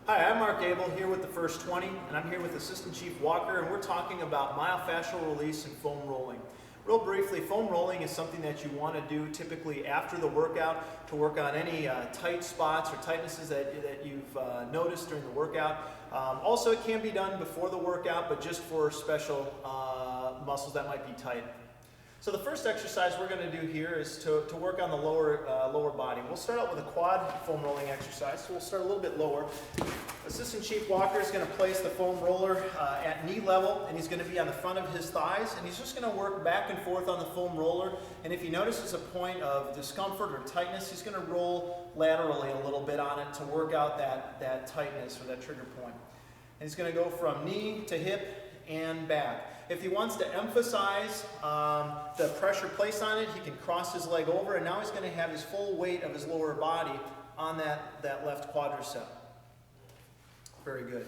Hi, I'm Mark Abel here with the First 20, and I'm here with Assistant Chief Walker, and we're talking about myofascial release and foam rolling. Real briefly, foam rolling is something that you want to do typically after the workout to work on any tight spots or tightnesses that you've noticed during the workout. Also, it can be done before the workout, but just for special muscles that might be tight. So the first exercise we're going to do here is to work on the lower body. We'll start out with a quad foam rolling exercise. So we'll start a little bit lower. Assistant Chief Walker is going to place the foam roller at knee level, and he's going to be on the front of his thighs, and he's just going to work back and forth on the foam roller. And if he notices a point of discomfort or tightness, he's going to roll laterally a little bit on it to work out that tightness or that trigger point. And he's going to go from knee to hip and back. If he wants to emphasize the pressure placed on it, he can cross his leg over, and now he's going to have his full weight of his lower body on that left quadricep. Very good.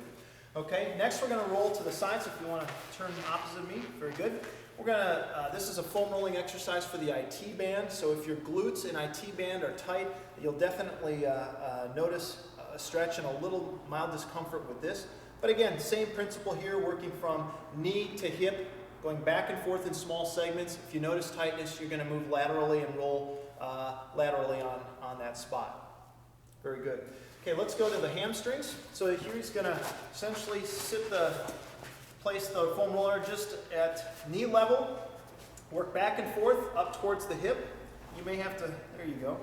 Okay, next we're going to roll to the side, so if you want to turn opposite of me, very good. We're going to, this is a foam rolling exercise for the IT band, so if your glutes and IT band are tight, you'll definitely notice a stretch and a little mild discomfort with this. But again, same principle here, working from knee to hip, going back and forth in small segments. If you notice tightness, you're going to move laterally and roll laterally on that spot. Very good. Okay, let's go to the hamstrings. So here he's going to essentially place the foam roller just at knee level, work back and forth up towards the hip. You may have to, there you go.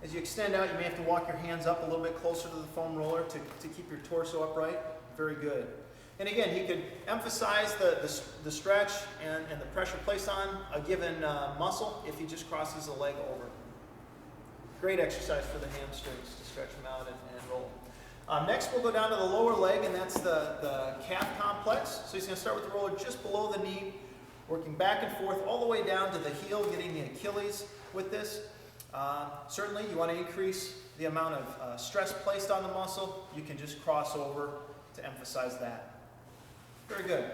As you extend out, you may have to walk your hands up a little bit closer to the foam roller to keep your torso upright. Very good. And again, he could emphasize the stretch and the pressure placed on a given muscle if he just crosses the leg over. Great exercise for the hamstrings to stretch them out and roll. Next, we'll go down to the lower leg, and that's the calf complex. So he's going to start with the roller just below the knee, working back and forth all the way down to the heel, getting the Achilles with this. Certainly, you want to increase the amount of stress placed on the muscle. You can just cross over to emphasize that. Very good.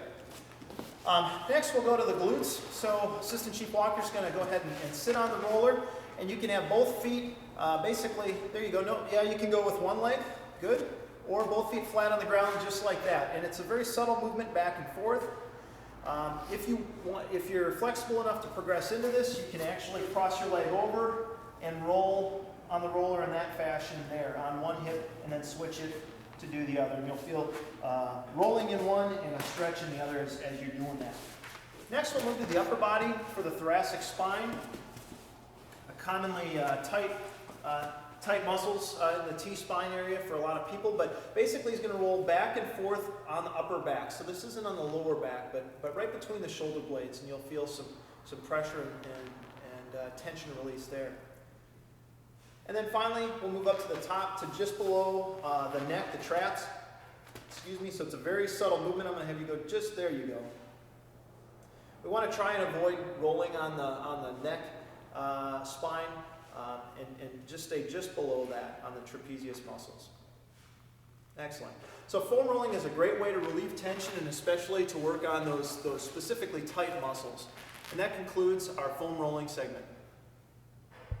Next, we'll go to the glutes. So Assistant Chief Walker is going to go ahead and sit on the roller, and you can have both feet basically, there you go. No, yeah, you can go with one leg, good, or both feet flat on the ground just like that. And it's a very subtle movement back and forth. If you're flexible enough to progress into this, you can actually cross your leg over and roll on the roller in that fashion there, on one hip, and then switch it to do the other. And you'll feel rolling in one and a stretch in the other as you're doing that. Next, we'll move to the upper body for the thoracic spine. A commonly tight muscles in the T-spine area for a lot of people, but basically he's going to roll back and forth on the upper back. So this isn't on the lower back, but right between the shoulder blades, and you'll feel some pressure and tension release there. And then finally, we'll move up to the top to just below the neck, the traps. Excuse me, so it's a very subtle movement. I'm going to have you go just there you go. We want to try and avoid rolling on the neck spine and just stay just below that on the trapezius muscles. Excellent. So foam rolling is a great way to relieve tension and especially to work on those specifically tight muscles. And that concludes our foam rolling segment.